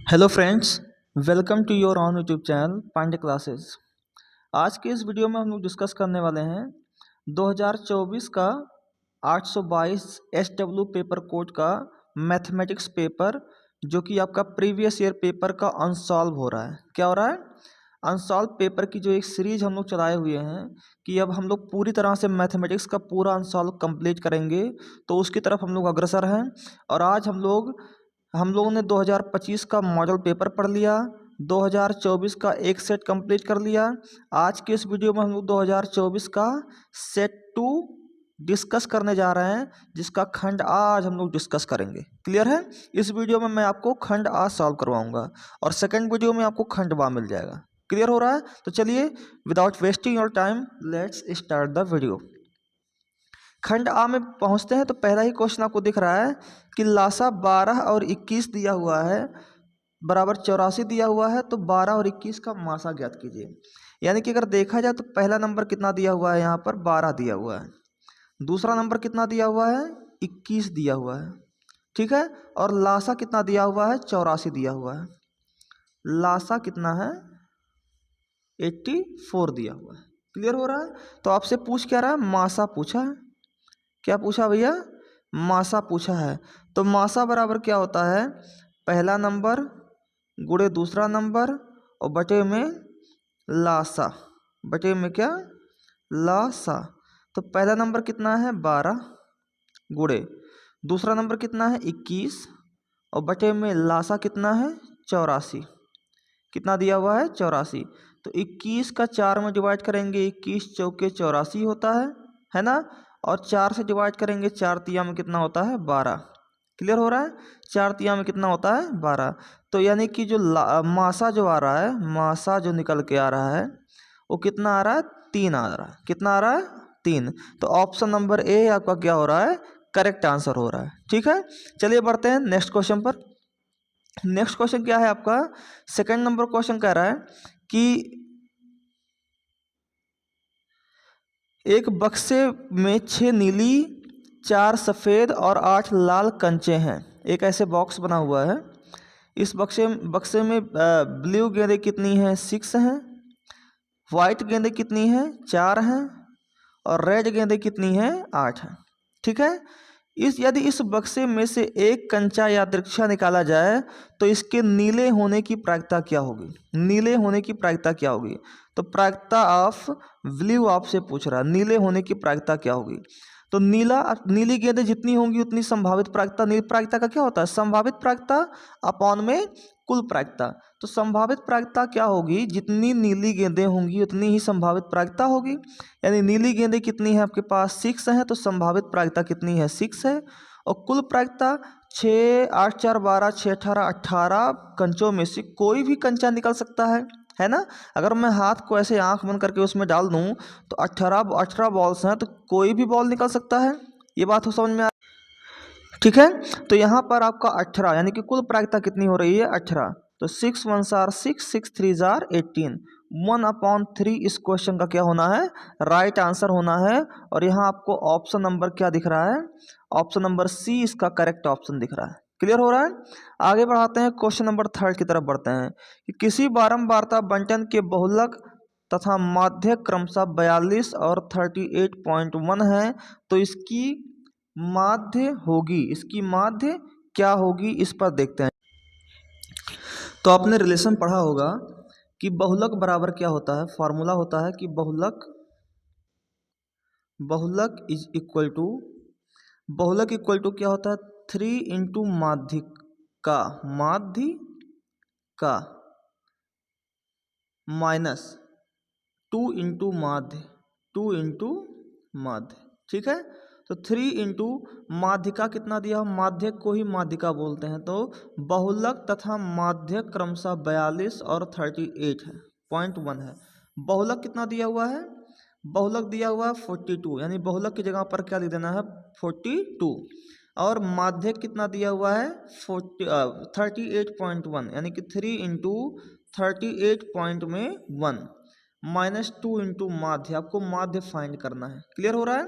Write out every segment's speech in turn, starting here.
Hello friends, welcome to your on YouTube channel Pandey Classes. आज के इस वीडियो में हम लोग डिस्कस करने वाले हैं 2024 का 822 SW पेपर कोड का मैथमेटिक्स पेपर, जो कि आपका प्रीवियस ईयर पेपर का अनसॉल्व हो रहा है। क्या हो रहा है? अनसॉल्व पेपर की जो एक सीरीज हम लोग चलाए हुए हैं कि अब हम लोग पूरी तरह से मैथमेटिक्स का पूरा अनसॉल्व कंप्लीट करेंगे, तो उसकी तरफ हम लोग अग्रसर हैं। और आज हम लोगों ने 2025 का मॉडल पेपर पढ़ लिया, 2024 का एक सेट कंप्लीट कर लिया। आज के इस वीडियो में हम लोग 2024 का सेट 2 डिस्कस करने जा रहे हैं, जिसका खंड आ आज हम लोग डिस्कस करेंगे। क्लियर है? इस वीडियो में मैं आपको खंड आ सॉल्व करवाऊंगा और सेकंड वीडियो में आपको खंड बा मिल जाएगा। क्लियर हो रहा है? तो चलिए, without wasting your time, let's start the video. खंड आ में पहुंचते हैं तो पहला ही क्वेश्चन आपको दिख रहा है कि लासा 12 और 21 दिया हुआ है, बराबर 84 दिया हुआ है, तो 12 और 21 का मासा ज्ञात कीजिए। यानी कि अगर देखा जाए तो पहला नंबर कितना दिया हुआ है, यहाँ पर 12 दिया हुआ है। दूसरा नंबर कितना दिया हुआ है? 21 दिया हुआ है। ठीक है। और लासा कितना दिया हुआ है? 84 दिया हुआ है। लासा कितना है? 84 दिया हुआ है। क्लियर हो रहा है? तो आपसे पूछ क्या रहा है? मासा पूछा है। क्या पूछा भैया? मासा पूछा है। तो मासा बराबर क्या होता है? पहला नंबर गुणे दूसरा नंबर और बटे में लासा। बटे में क्या? लासा। तो पहला नंबर कितना है? 12 गुणे दूसरा नंबर कितना है? 21 और बटे में लासा कितना है? 84। कितना दिया हुआ है? 84। तो 21 का 4 में डिवाइड करेंगे, 21 चौके 84 होता है ना। और 4 से डिवाइड करेंगे, 4 तिया में कितना होता है? 12। क्लियर हो रहा है? 4 तिया में कितना होता है? 12। तो यानी कि जो मासा जो आ रहा है, मासा जो निकल के आ रहा है, वो कितना आ रहा है? 3 आ रहा है। कितना आ रहा है? 3। तो ऑप्शन नंबर ए आपका क्या हो रहा है? करेक्ट आंसर हो रहा है। ठीक है, चलिए बढ़ते हैं नेक्स्ट क्वेश्चन पर। नेक्स्ट क्वेश्चन क्या है आपका? सेकंड नंबर क्वेश्चन कह रहा है कि एक बक्से में 6 नीली, 4 सफ़ेद और 8 लाल कंचे हैं। एक ऐसे बॉक्स बना हुआ है। इस बक्से में ब्लू गेंदें कितनी हैं? 6 हैं। वाइट गेंदें कितनी हैं? 4 हैं। और रेड गेंदें कितनी हैं? 8 हैं। ठीक है। यदि इस बक्से में से एक कंचा या दृक्षा निकाला जाए तो इसके नीले होने की प्रायिकता क्या होगी? नीले होने की प्रायिकता क्या होगी? तो प्रायिकता ऑफ ब्लू आपसे पूछ रहा है, नीले होने की प्रायिकता क्या होगी? तो नीली गेंदें जितनी होंगी उतनी संभावित प्रायिकता। नील प्रायिकता का क्या होता है? संभावित प्रायिकता अपॉन में कुल प्रायिकता। तो संभावित प्रायिकता क्या होगी? जितनी नीली गेंदें होंगी उतनी ही संभावित प्रायिकता होगी। यानी नीली गेंदें कितनी है आपके पास? 6 हैं, तो संभावित प्रायिकता कितनी है? 6 है। और कुल प्रायिकता 6, 8, 4, 12, 6, 18, 18 कंचों में से कोई भी कंचा निकल सकता है ना। अगर मैं हाथ को ऐसे आंख बंद करके उसमें डाल दूं तो 18 बॉल्स हैं, तो कोई भी बॉल निकल सकता है। ये बात तो समझ में आ? ठीक है। तो यहाँ पर आपका 18, यानी कि कुल प्रायिकता कितनी हो रही है? 18। तो 6 1 आर 6, 6 3 आर 18। 1/3 इस क्वेश्चन का क्या होना है? राइट आंसर होना है। और यहाँ आपको ऑप्शन नंबर क्या दिख रहा है? ऑप्शन नंबर सी इसका करेक्ट ऑप्शन दिख रहा है। क्लियर हो रहा है? आगे बढ़ाते हैं, क्वेश्चन नंबर 3 की तरफ बढ़ते हैं कि किसी बारंबारता बंटन के बहुलक तथा माध्य क्रमशः 42 और 38.1 है, तो इसकी इसकी माध्य क्या होगी? इस पर देखते हैं। तो आपने रिलेशन पढ़ा होगा कि बहुलक बराबर क्या होता है? फॉर्मूला होता है कि बहुलक इक्वल टू क्या होता है? 3 इंटू माध्य का माइनस 2 इंटू माध्य। ठीक है। तो 3 इंटू माध्य का कितना दिया? माध्य को ही माध्यिका बोलते हैं। तो बहुलक तथा माध्य क्रमशः 42 और 38.1 है। बहुलक कितना दिया हुआ है? बहुलक दिया हुआ है 42, यानी बहुलक की जगह पर क्या लिख देना है? 42। और माध्य कितना दिया हुआ है? 38.1, यानी कि 3 इंटू 38.1 माइनस 2 इंटू माध्य। आपको माध्य फाइंड करना है। क्लियर हो रहा है?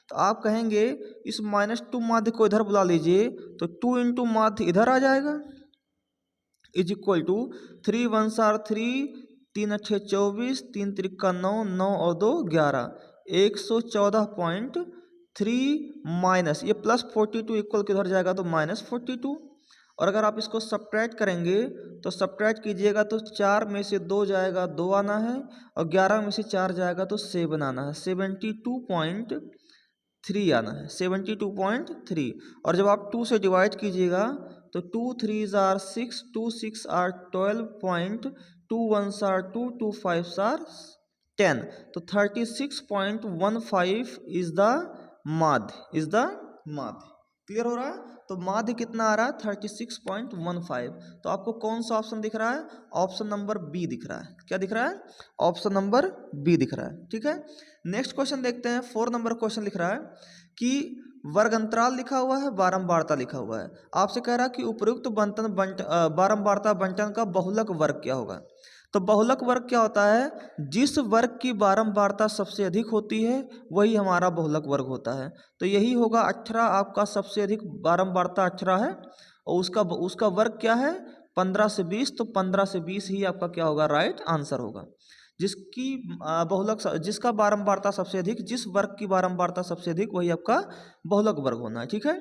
तो आप कहेंगे इस -2 माध्य को इधर बुला लीजिए, तो 2 इंटू माध्य इधर आ जाएगा। इज इक्वल टू 3 1 आर 3, 3 अट्ठे 24, 3 त्रिका 9, 9 और 2 11, 114.3 माइनस ये प्लस 42 इक्वल किधर जाएगा तो माइनस 42। और अगर आप इसको सब्ट्रैक्ट करेंगे तो सब्ट्रैक्ट कीजिएगा तो 4 में से 2 जाएगा 2 आना है, और 11 में से 4 जाएगा तो 7 आना है, 72.3 आना है, 72.3। और जब आप 2 से डिवाइड कीजिएगा तो 2 3 आर 6, 2 6 आर 12, 2 1 आर 2, 2 5 आर 10, तो 36.15 इज द माध्य। क्लियर हो रहा है? तो माध्य कितना आ रहा है 36.15। तो आपको कौन सा ऑप्शन दिख रहा है? ऑप्शन नंबर बी दिख रहा है। क्या दिख रहा है? ऑप्शन नंबर बी दिख रहा है। ठीक है, नेक्स्ट क्वेश्चन देखते हैं। 4 नंबर क्वेश्चन लिख रहा है कि वर्ग अंतराल लिखा हुआ है, बारंबारता लिखा हुआ है। आपसे कह रहा है कि उपयुक्त बारंबारता बंटन का बहुलक वर्ग क्या होगा। तो बहुलक वर्ग क्या होता है? जिस वर्ग की बारंबारता सबसे अधिक होती है वही हमारा बहुलक वर्ग होता है। तो यही होगा 18, आपका सबसे अधिक बारंबारता 18 है, और उसका वर्ग क्या है 15 से 20, तो 15 से 20 ही आपका क्या होगा राइट आंसर होगा। जिसका बारंबारता सबसे अधिक, जिस वर्ग की बारंबारता सबसे अधिक वही आपका बहुलक वर्ग होना है। ठीक है,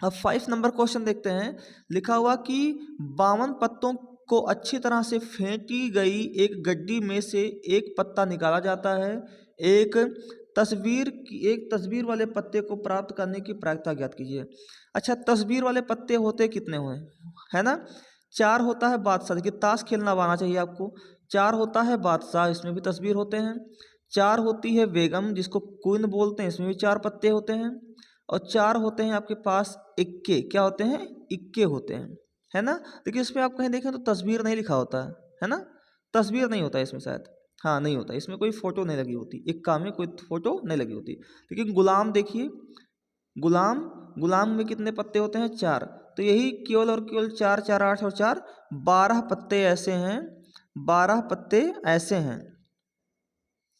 अब 5 नंबर क्वेश्चन देखते हैं। लिखा हुआ कि 52 पत्तों को अच्छी तरह से फेंटी गई एक गड्डी में से एक पत्ता निकाला जाता है। एक तस्वीर वाले पत्ते को प्राप्त करने की प्रायिकता ज्ञात कीजिए। अच्छा, तस्वीर वाले पत्ते होते कितने हुए है ना? 4 होता है बादशाह, देखिए ताश खेलना आना चाहिए आपको। 4 होता है बादशाह, इसमें भी तस्वीर होते हैं। 4 होती है बेगम जिसको क्वीन बोलते हैं, इसमें भी 4 पत्ते होते हैं। और 4 होते हैं आपके पास इक्के, क्या होते हैं? इक्के होते हैं, है ना? देखिए इसमें आप कहीं देखें तो तस्वीर नहीं लिखा होता है ना? तस्वीर नहीं होता इसमें शायद, हाँ नहीं होता, इसमें कोई फोटो नहीं लगी होती, इक्का में कोई फोटो नहीं लगी होती। लेकिन गुलाम देखिए, गुलाम में कितने पत्ते होते हैं? 4। तो यही केवल और केवल 4 4 8 और 4 12 पत्ते ऐसे हैं, 12 पत्ते ऐसे हैं,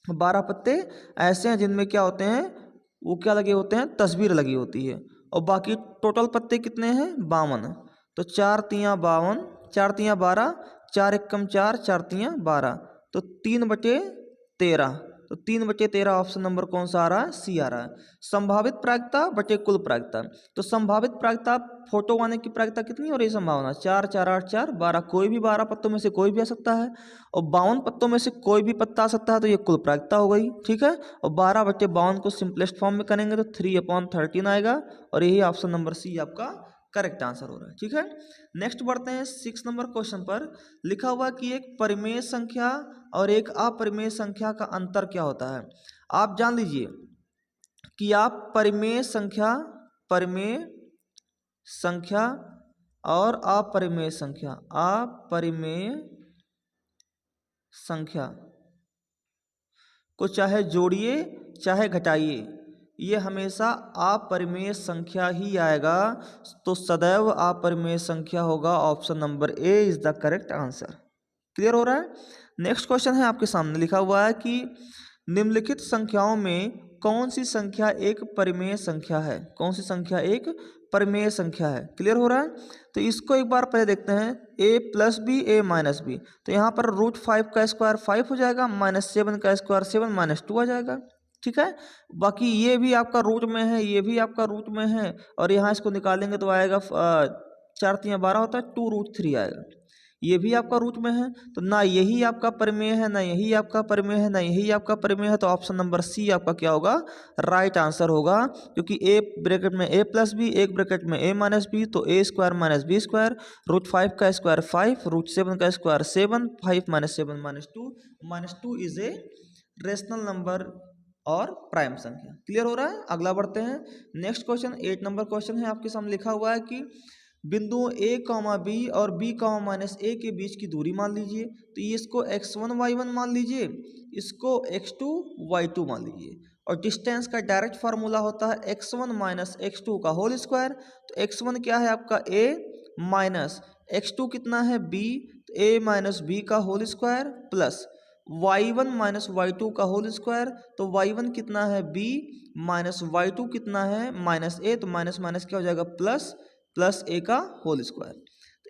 12 पत्ते ऐसे हैं जिनमें क्या होते हैं, वो क्या लगे होते हैं? तस्वीर लगी होती है। और बाकी टोटल पत्ते कितने हैं? 52। तो 4 तियाँ 52, 4 तियाँ 12, 4 एकम 4, 4 तियाँ 12, तो 3/13। तो 3/13 ऑप्शन नंबर कौन सा आ रहा है? सी आ रहा है। संभावित प्रायिकता बटे कुल प्रायिकता। तो संभावित प्रायिकता, फोटो आने की प्रायिकता कितनी हो रही है? संभावना 4 4 8 4 12, कोई भी 12 पत्तों में से कोई भी आ सकता है, और 52 पत्तों में से कोई भी पत्ता आ सकता है, तो ये कुल प्रायिकता हो गई। ठीक है, और 12/52 को सिंपलेस्ट फॉर्म में करेंगे तो 3/13 आएगा, और यही ऑप्शन नंबर सी आपका करेक्ट आंसर हो रहा है। ठीक है, नेक्स्ट बढ़ते हैं 6 नंबर क्वेश्चन पर। लिखा हुआ कि एक परिमेय संख्या और एक अपरिमेय संख्या का अंतर क्या होता है। आप जान लीजिए कि आप परिमेय संख्या और अपरिमेय संख्या को चाहे जोड़िए चाहे घटाइए, ये हमेशा अपरिमेय संख्या ही आएगा। तो सदैव अपरिमेय संख्या होगा। Option number A is the correct answer. Clear हो रहा है? नेक्स्ट क्वेश्चन है आपके सामने। लिखा हुआ है कि निम्नलिखित संख्याओं में कौन सी संख्या एक परिमेय संख्या है? कौन सी संख्या एक परिमेय संख्या है? क्लियर हो रहा है? तो इसको एक बार पहले देखते हैं। a + b a - b, तो यहाँ पर √5 का स्क्वायर 5 हो जाएगा, -7 का स्क्वायर 7 - 2 आ जाएगा। ठीक है, बाकी ये भी आपका रूट में है, ये भी आपका रूट में है, और यहाँ इसको निकालेंगे तो आएगा 4 तियाँ 12 होता है, 2√3 आएगा। ये भी आपका रूट में है, तो ना यही आपका परिमेय है, ना यही आपका परिमेय है, ना यही आपका परिमेय है। तो ऑप्शन नंबर सी आपका क्या होगा? राइट आंसर होगा, क्योंकि a ब्रैकेट में a + b, एक ब्रैकेट में a - b, तो a² - b², √5 का स्क्वायर 5, √7 का square 7, 5 - 7 - 2 is a rational number और प्राइम संख्या। क्लियर हो रहा है? अगला बढ़ते हैं। नेक्स्ट क्वेश्चन 8 नंबर क्वेश्चन है आपके सामने। लिखा हुआ है कि बिंदुओं a, b और b, -a के बीच की दूरी मान लीजिए। तो ये इसको x1 y1 मान लीजिए, इसको x2 y2 मान लीजिए। और डिस्टेंस का डायरेक्ट फार्मूला होता है x1 - x2 का होल स्क्वायर। तो x1 क्या है आपका a, माइनस x2 कितना है b, तो a - b का whole square, plus y1 - y2 का होल स्क्वायर। तो y1 कितना है b, माइनस y2 कितना है -a, तो माइनस माइनस क्या हो जाएगा? प्लस a का whole square.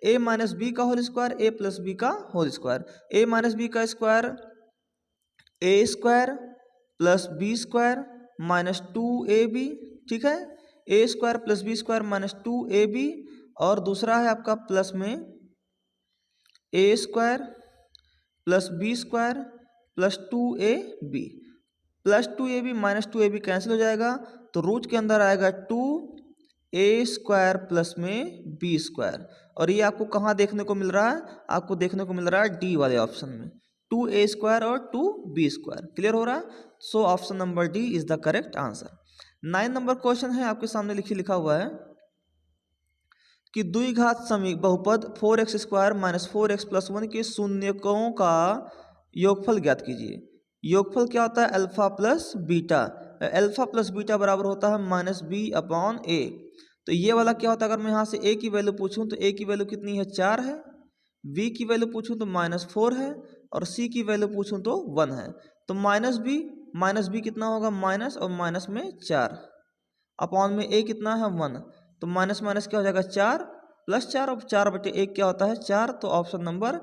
A minus b का whole square a plus b का whole square, a minus b का square a square plus b square minus 2ab, ठीक है, a square plus b square minus 2ab, और दूसरा है आपका प्लस में a square plus b square plus 2ab, plus 2ab minus 2ab cancel हो जाएगा, तो रूट के अंदर आएगा 2a स्क्वायर प्लस में बी स्क्वायर, और ये आपको कहाँ देखने को मिल रहा है, आपको देखने को मिल रहा है डी वाले ऑप्शन में, 2a स्क्वायर और 2b स्क्वायर। क्लियर हो रहा है? सो option number D is the correct answer. 9 number question है आपके सामने लिखा हुआ है कि द्विघात समीक बहुपद 4x square minus 4x plus 1 के शून्यकों का योगफल ज्ञात कीजिए। योगफल क्या होता है? Alpha plus beta, alpha plus beta बराबर होता है माइनस बी अपॉन ए। तो ये वाला क्या होता है, अगर मैं यहाँ से a की वैल्यू पूछूं तो a की वैल्यू कितनी है? 4 है, b की वैल्यू पूछूं तो -4 है, और c की वैल्यू पूछूं तो 1 है। तो माइनस बी कितना होगा? माइनस, और माइनस में 4 अपॉन में a कितना है? 1, तो माइनस माइनस क्या हो जाएगा? 4 प्लस 4, और 4/1 क्या होता है? 4। तो ऑप्शन नंबर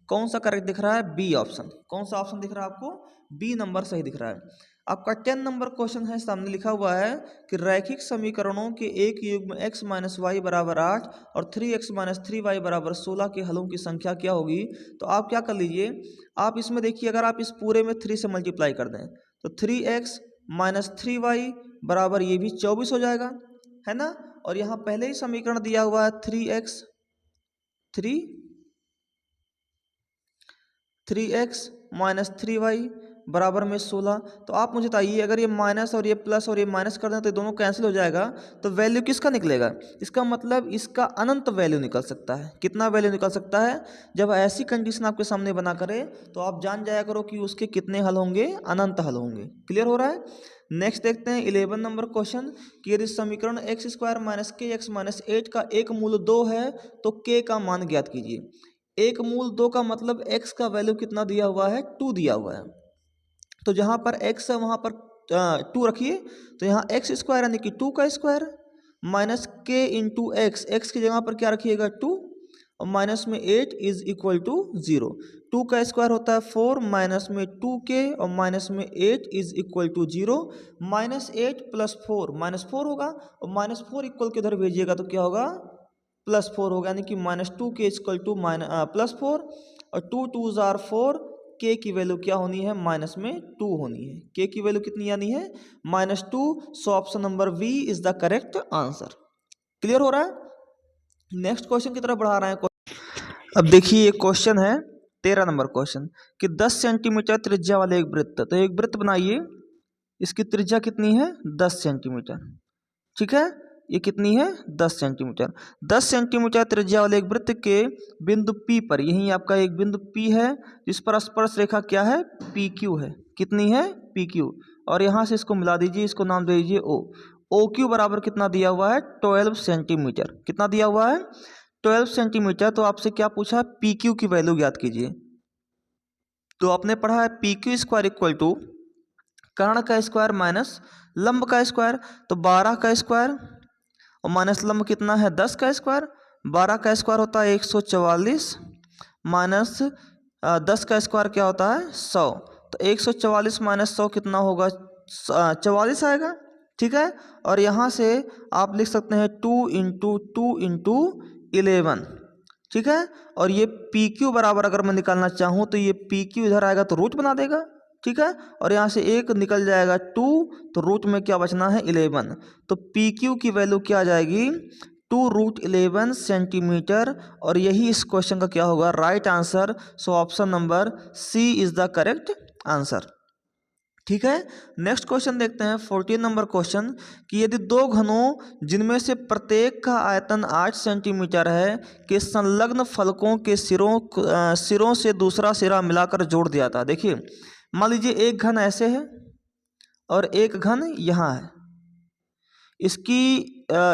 कौन सा करेक्ट दिख रहा है? B option. कौन सा ऑप्शन दिख रहा है आपको? बी नंबर सही दिख रहा है। आपका 10 नंबर क्वेश्चन है, सामने लिखा हुआ है कि रैखिक समीकरणों के एक युग्म x माइनस वाई बराबर 8 और 3x माइनस 3y बराबर 16 के हलों की संख्या क्या होगी? तो आप क्या कर लीजिए, आप इसमें देखिए, अगर आप इस पूरे में 3 से मल्टीप्लाई कर दें तो 3x माइनस 3y बराबर ये भी 24 हो जाएगा, है ना। और यहाँ पहले ही समीकरण दिया हुआ है 3x माइनस 3y बराबर में 16। तो आप मुझे बताइए, अगर ये माइनस और ये प्लस और ये माइनस कर दें तो दोनों कैंसिल हो जाएगा, तो वैल्यू किसका निकलेगा? इसका मतलब इसका अनंत वैल्यू निकल सकता है। कितना वैल्यू निकल सकता है? जब ऐसी कंडीशन आपके सामने बना करे तो आप जान जाया करो कि उसके कितने हल होंगे? अनंत हल होंगे। क्लियर हो रहा है? नेक्स्ट देखते हैं 11 नंबर क्वेश्चन कि यदि समीकरण एक्स स्क्वायर माइनस के एक्स माइनस 8 का एक मूल 2 है तो के का मान ज्ञात कीजिए। एक मूल 2 का मतलब x का वैल्यू कितना दिया हुआ है? 2 दिया हुआ है। तो जहाँ पर x है वहाँ पर 2 रखिए, तो यहाँ एक्स स्क्वायर यानी कि 2 का स्क्वायर माइनस के इंटू एक्स की जगह पर क्या रखिएगा? 2, और माइनस में 8 इज इक्वल टू 0। 2 का स्क्वायर होता है 4, माइनस में 2k और माइनस में 8 इज इक्वल टू 0। -8 प्लस 4 -4 होगा, और -4 इक्वल के इधर भेजिएगा तो क्या होगा? +4 होगा, यानी कि -2k इक्वल टू +4, और 2 2s आर 4, के की वैल्यू क्या होनी है? माइनस में 2 होनी है। के की वैल्यू कितनी आनी है? -2। So option number B is the correct answer. Clear हो रहा है? नेक्स्ट क्वेश्चन की तरफ बढ़ा रहे हैं। अब देखिए ये क्वेश्चन है 13 नंबर क्वेश्चन कि 10 सेंटीमीटर त्रिज्या वाले एक वृत्त, तो एक वृत्त बनाइए, इसकी त्रिज्या कितनी है? 10 सेंटीमीटर, ठीक है। ये कितनी है? 10 सेंटीमीटर। 10 सेंटीमीटर त्रिज्या वाले एक वृत्त के बिंदु P पर, यही आपका एक बिंदु P है जिस पर स्पर्श रेखा क्या है? PQ है। कितनी है? PQ। और यहाँ से इसको मिला दीजिए, इसको नाम दे दीजिए O। OQ बराबर कितना दिया हुआ है? 12 सेंटीमीटर। कितना दिया हुआ है? 12 सेंटीमीटर। तो आपसे क्या पूछा? PQ की वैल्यू ज्ञात कीजिए। तो आपने पढ़ा है PQ स्क्वायर इक्वल टू कर्ण का स्क्वायर माइनस लंब का स्क्वायर, तो 12 का स्क्वायर और माइनस लंब कितना है? 10 का स्क्वायर। 12 का स्क्वायर होता है 144, माइनस 10 का स्क्वायर क्या होता है? 100। तो 144 माइनस 100 कितना होगा? 44 आएगा, ठीक है। और यहाँ से आप लिख सकते हैं 2 इंटू 2 इंटू 11, ठीक है। और ये PQ बराबर अगर मैं निकालना चाहूँ तो ये PQ इधर आएगा तो रूट बना देगा, ठीक है। और यहाँ से 1 निकल जाएगा 2, तो रूट में क्या बचना है? 11। तो PQ की वैल्यू क्या आ जाएगी? 2√11 सेंटीमीटर। और यही इस क्वेश्चन का क्या होगा? Right answer. So option number C is the correct answer, ठीक है। नेक्स्ट क्वेश्चन देखते हैं 14 नंबर क्वेश्चन कि यदि दो घनों जिनमें से प्रत्येक का आयतन 8 सेंटीमीटर है के संलग्न फलकों के सिरों से दूसरा सिरा मिलाकर जोड़ दिया था। देखिए, मान लीजिए एक घन ऐसे है और एक घन यहाँ है,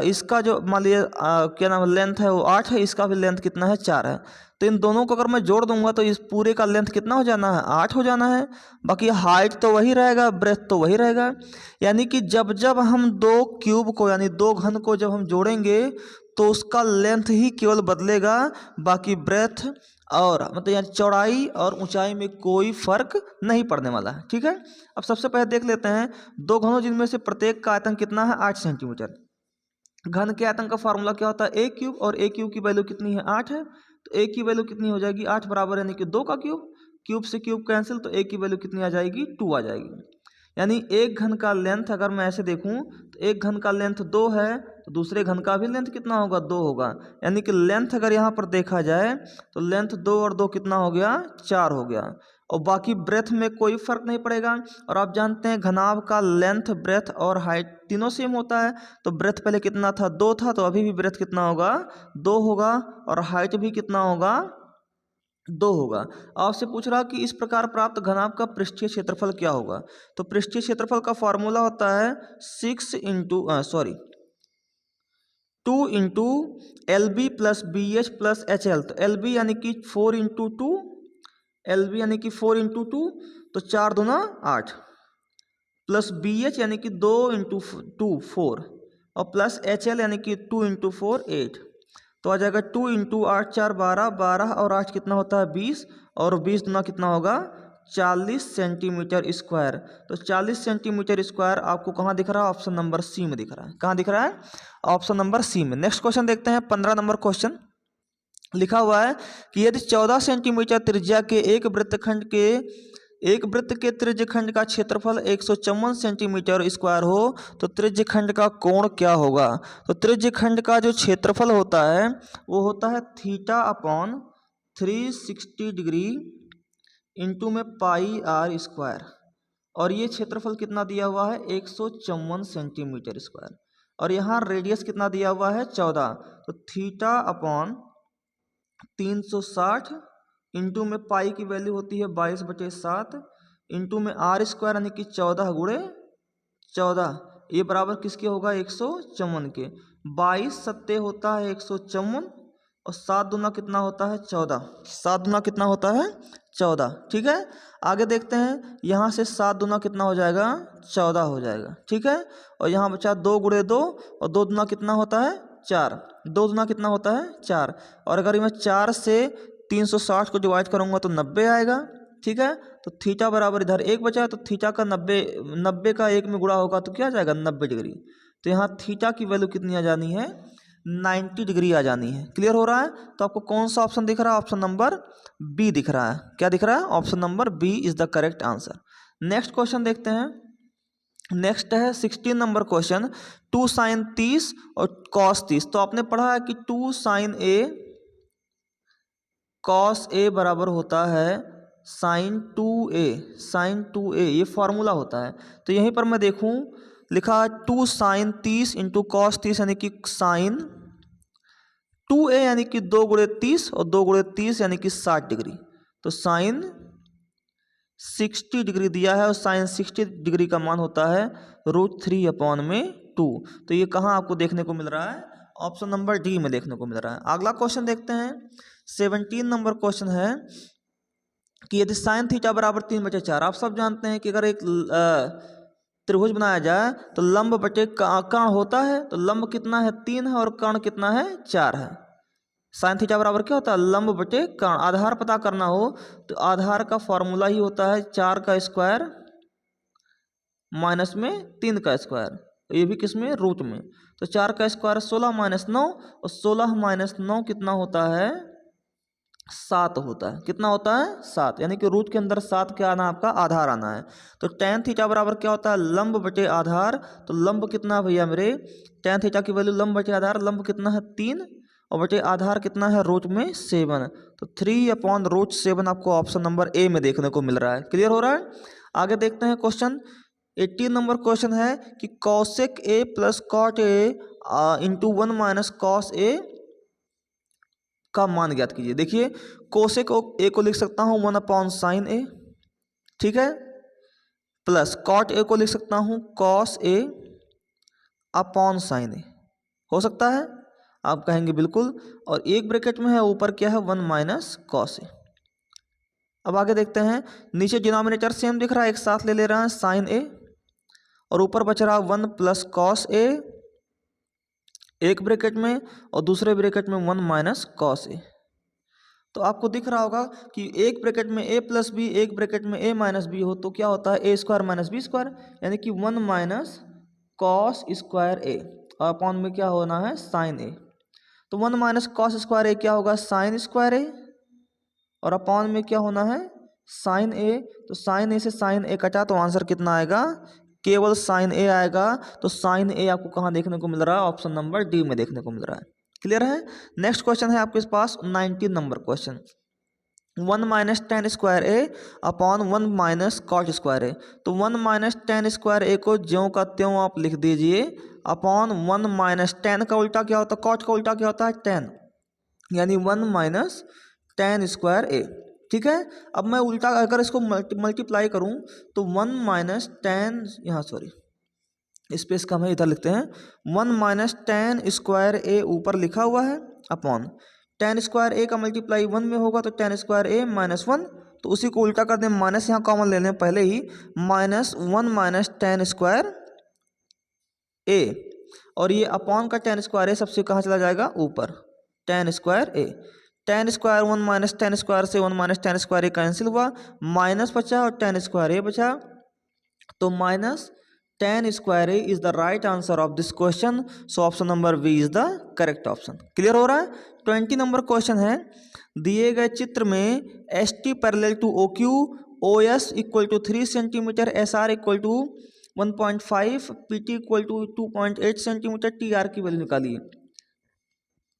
इसका जो मान लीजिए क्या नाम लेंथ है वो 8 है, इसका भी लेंथ कितना है? 4 है। तो इन दोनों को अगर मैं जोड़ दूंगा तो इस पूरे का लेंथ कितना हो जाना है, 8 हो जाना है। बाकी हाइट तो वही रहेगा, ब्रेथ तो वही रहेगा। यानी कि जब जब हम दो क्यूब को यानी दो घन को जब हम जोड़ेंगे तो उसका लेंथ ही केवल बदलेगा, बाकी ब्रेथ और मतलब यानी चौड़ाई और ऊंचाई में कोई फर्क नहीं पड़ने वाला है। ठीक है, अब सबसे पहले देख लेते हैं दो घनों जिनमें से प्रत्येक का आयतन कितना है, 8 सेंटीमीटर। घन के आयतन का फार्मूला क्या होता है, ए क्यूब, और ए क्यूब की वैल्यू कितनी है, 8 है। तो ए की वैल्यू कितनी हो जाएगी, 8 बराबर यानी कि 2 का क्यूब, क्यूब से क्यूब कैंसिल, तो ए की वैल्यू कितनी आ जाएगी, 2 आ जाएगी। यानी एक घन का लेंथ अगर मैं ऐसे देखूं तो एक घन का लेंथ 2 है, तो दूसरे घन का भी लेंथ कितना होगा, 2 होगा। यानी कि लेंथ अगर यहाँ पर देखा जाए तो लेंथ 2 और 2 कितना हो गया, 4 हो गया। और बाकी ब्रेथ में कोई फर्क नहीं पड़ेगा। और आप जानते हैं घनाभ का लेंथ, ब्रेथ और हाइट तीनों सेम होता है। तो ब्रेथ पहले कितना था, 2 था, तो अभी भी ब्रेथ कितना होगा, 2 होगा। और हाइट भी कितना होगा, 2 होगा। आपसे पूछ रहा कि इस प्रकार प्राप्त घनाभ का पृष्ठीय क्षेत्रफल क्या होगा। तो पृष्ठीय क्षेत्रफल का फॉर्मूला होता है 2 LB plus BH plus HL। तो LB यानी कि 4 × 2, LB यानी कि 4 × 2, तो 4 दूना 8, प्लस BH यानी कि 2 × 2 4, और प्लस HL यानी कि 2 × 4 8। तो आ जाएगा 2 × 8 4 12, 12 और 8 कितना होता है, 20, और 20 दूना कितना होगा, 40 सेंटीमीटर स्क्वायर। तो 40 सेंटीमीटर स्क्वायर आपको कहाँ दिख रहा है, ऑप्शन नंबर सी में दिख रहा है। कहाँ दिख रहा है, ऑप्शन नंबर सी में। नेक्स्ट क्वेश्चन देखते हैं, 15 नंबर क्वेश्चन लिखा हुआ है कि यदि 14 सेंटीमीटर त्रिज्या के एक वृत्त के त्रिज्यखंड का क्षेत्रफल 154 सेंटीमीटर स्क्वायर हो तो त्रिज्यखंड का कोण क्या होगा। तो त्रिज्यखंड का जो क्षेत्रफल होता है वो होता है θ/360 डिग्री इंटू में πr²। और ये क्षेत्रफल कितना दिया हुआ है, 154 सेंटीमीटर स्क्वायर। और यहाँ रेडियस कितना दिया हुआ है, 14। तो θ/360 इंटू में पाई की वैल्यू होती है 22/7 इंटू में r² यानी कि 14 × 14, ये बराबर किसके होगा, 154 के। 22 सत्ते होता है 154, और 7 दूना कितना होता है, 14। 7 दूना कितना होता है, 14। ठीक है, आगे देखते हैं, यहाँ से 7 दूना कितना हो जाएगा, 14 हो जाएगा। ठीक है, और यहाँ बचा 2 × 2, और 2 दूना कितना होता है, 4। 2 दूना कितना होता है, 4। और अगर मैं 4 से 360 को डिवाइड करूँगा तो 90 आएगा। ठीक है, तो थीटा बराबर इधर 1 बचा, तो थीटा का 90 का 1 में गुणा होगा तो क्या आ जाएगा, 90 डिग्री। तो यहाँ थीटा की वैल्यू कितनी आ जानी है, 90 डिग्री आ जानी है। क्लियर हो रहा है। तो आपको कौन सा ऑप्शन दिख रहा है, ऑप्शन नंबर बी दिख रहा है। क्या दिख रहा है, option number B is the correct answer. Next question देखते हैं। नेक्स्ट है 16 नंबर क्वेश्चन, 2 sin 30 और cos 30। तो आपने पढ़ा है कि 2 sin A cos A बराबर होता है sin 2A, sin 2A, ये फॉर्मूला होता है। तो यहीं पर मैं देखूं लिखा 2 sin 30 इंटू cos 30 यानी कि sin 2A यानी कि 2 × 30, और 2 × 30 यानी कि 60 डिग्री। तो sin 60 डिग्री दिया है, और sin 60 डिग्री का मान होता है √3/2। तो ये कहाँ आपको देखने को मिल रहा है, ऑप्शन नंबर डी में देखने को मिल रहा है। अगला क्वेश्चन देखते हैं, 17 नंबर क्वेश्चन है कि यदि sin थीटा बराबर 3/4। आप सब जानते हैं कि अगर एक त्रिभुज बनाया जाए तो लंब बटे कर्ण होता है। तो लंब कितना है, 3 है, और कर्ण कितना है, 4 है। sin थीटा बराबर क्या होता है, लंब बटे कर्ण। आधार पता करना हो तो आधार का फॉर्मूला ही होता है 4 का स्क्वायर माइनस में 3 का स्क्वायर, ये भी किस में, रूट में। तो 4 का स्क्वायर 16 - 9, और 16 - 9 कितना होता है, 7 होता है। कितना होता है, 7। यानी कि रूट के अंदर 7 क्या आना है, आपका आधार आना है। तो tan थीटा बराबर क्या होता है, लंब बटे आधार। तो लंब कितना है भैया मेरे, tan थीटा की वैल्यू लंब बटे आधार, लंब कितना है 3, और बटे आधार कितना है, रूट में 7। तो 3/√7 आपको ऑप्शन नंबर ए में देखने को मिल रहा है। क्लियर हो रहा है। आगे देखते हैं क्वेश्चन 18 नंबर क्वेश्चन है कि cosec A plus cot A into 1 - cos A का मान ज्ञात कीजिए। देखिए कोसेक ए को लिख सकता हूँ 1/sin A, ठीक है, प्लस कॉट ए को लिख सकता हूँ cos A/sin A, हो सकता है। आप कहेंगे बिल्कुल। और एक ब्रैकेट में है, ऊपर क्या है 1 माइनस कॉस ए। अब आगे देखते हैं, नीचे डिनोमिनेटर सेम दिख रहा है, एक साथ ले रहे हैं साइन ए, और ऊपर बच रहा 1 प्लस कॉस ए एक ब्रैकेट में, और दूसरे ब्रैकेट में 1 माइनस कॉस ए। तो आपको दिख रहा होगा कि एक ब्रैकेट में a प्लस बी, एक ब्रैकेट में a माइनस बी हो तो क्या होता है a square minus B square, यानी कि 1 माइनस कॉस स्क्वायर ए, और अपॉन में क्या होना है साइन ए। तो 1 माइनस कॉस स्क्वायर ए क्या होगा साइन स्क्वायर ए, और अपॉन में क्या होना है साइन ए। तो साइन ए से साइन ए कटा तो आंसर कितना आएगा, केवल साइन ए आएगा। तो साइन ए आपको कहाँ देखने को मिल रहा है, ऑप्शन नंबर डी में देखने को मिल रहा है। क्लियर है। नेक्स्ट क्वेश्चन है आपके पास 19 number question, 1 minus tan square a upon 1 minus cot square a. तो 1 माइनस टेन स्क्वायर ए को ज्यों का त्यों आप लिख दीजिए अपॉन 1 माइनस टेन का उल्टा क्या होता है, कॉट का उल्टा क्या होता है टेन, यानी 1 माइनस टेन स्क्वायर ए। ठीक है। अब मैं उल्टा अगर इसको मल्टीप्लाई करूं तो 1 माइनस टेन, यहाँ सॉरी स्पेस कम है, इधर लिखते हैं 1 माइनस टेन स्क्वायर ए ऊपर लिखा हुआ है अपॉन टेन स्क्वायर ए का मल्टीप्लाई 1 में होगा तो टेन स्क्वायर ए माइनस 1, तो उसी को उल्टा कर दें, माइनस यहाँ कॉमन ले लें पहले ही, माइनस 1 माइनस टेन स्क्वायर ए, और ये अपॉन का टेन स्क्वायर ए सबसे कहाँ चला जाएगा ऊपर, tan square a. Tan square 1 minus tan square से 1 minus tan square a cancel हुआ, माइनस बचा और टेन स्क्वायर ए बचा, तो minus tan square a is the right answer of this question. So option number B is the correct option. Clear हो रहा है। 20 number question है, दिए गए चित्र में S T parallel to O Q, O S equal to 3 centimetre, S R equal to 1.5, P T equal to 2.8 centimetre, T R की value निकालिए।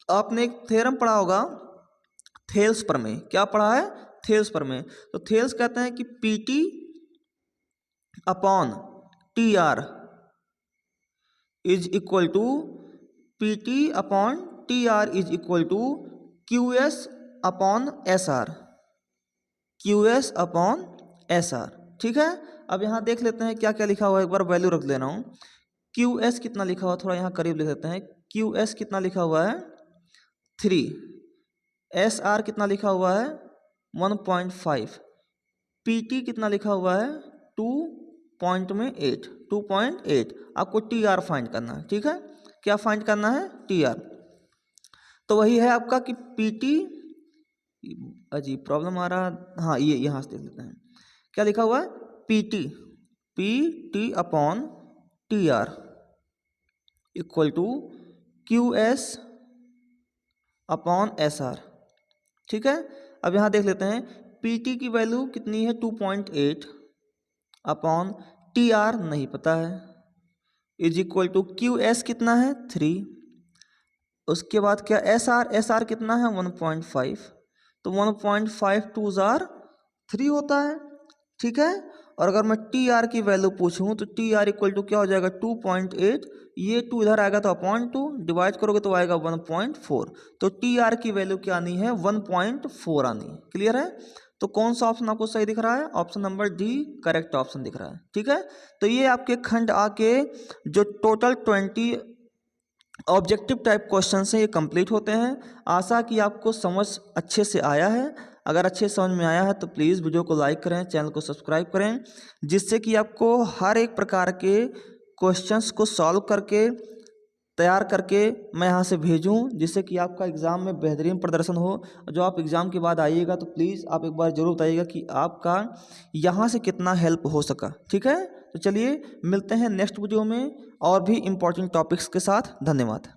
आपने एक थ्योरम पढ़ा होगा थेल्स पर में, क्या पढ़ा है थेल्स पर में। तो थेल्स कहते हैं कि P T upon T R is equal to P T upon T R is equal to Q S upon S R, Q S upon S R. ठीक है। अब यहाँ देख लेते हैं क्या क्या लिखा हुआ है, एक बार वैल्यू रख ले रहा हूँ। क्यू एस कितना लिखा हुआ, थोड़ा यहाँ करीब लिख लेते हैं, क्यू एस कितना लिखा हुआ है 3, एस आर कितना लिखा हुआ है 1.5, पी टी कितना लिखा हुआ है 2.8, आपको टी आर फाइंड करना है। ठीक है। क्या फाइंड करना है टी आर। तो वही है आपका कि पी टी, अजीब प्रॉब्लम आ रहा है, हाँ ये यहाँ से देख लेते हैं क्या लिखा हुआ है, P T upon T R equal to Q S upon S R. ठीक है। अब यहाँ देख लेते हैं पी टी की वैल्यू कितनी है 2.8 अपॉन टी आर नहीं पता है, is equal to Q S कितना है 3, उसके बाद क्या एस आर कितना है 1.5, तो 1.5 2 जार 3 होता है। ठीक है। और अगर मैं टी आर की वैल्यू पूछूं तो टी आर इक्वल टू क्या हो जाएगा 2.8, ये 2 इधर आएगा तो अपॉन 2 डिवाइड करोगे तो आएगा 1.4, तो टी आर की वैल्यू क्या आनी है 1.4 आनी है। क्लियर है। तो कौन सा ऑप्शन आपको सही दिख रहा है, option number D correct option दिख रहा है। ठीक है। तो ये आपके खंड आके जो टोटल 20 ऑब्जेक्टिव टाइप क्वेश्चन हैं ये कंप्लीट होते हैं। आशा कि आपको समझ अच्छे से आया है। अगर अच्छे समझ में आया है तो प्लीज़ वीडियो को लाइक करें, चैनल को सब्सक्राइब करें, जिससे कि आपको हर एक प्रकार के क्वेश्चंस को सॉल्व करके तैयार करके मैं यहाँ से भेजूँ, जिससे कि आपका एग्ज़ाम में बेहतरीन प्रदर्शन हो। जो आप एग्ज़ाम के बाद आइएगा तो प्लीज़ आप एक बार ज़रूर बताइएगा कि आपका यहाँ से कितना हेल्प हो सका। ठीक है। तो चलिए मिलते हैं नेक्स्ट वीडियो में और भी इम्पोर्टेंट टॉपिक्स के साथ। धन्यवाद।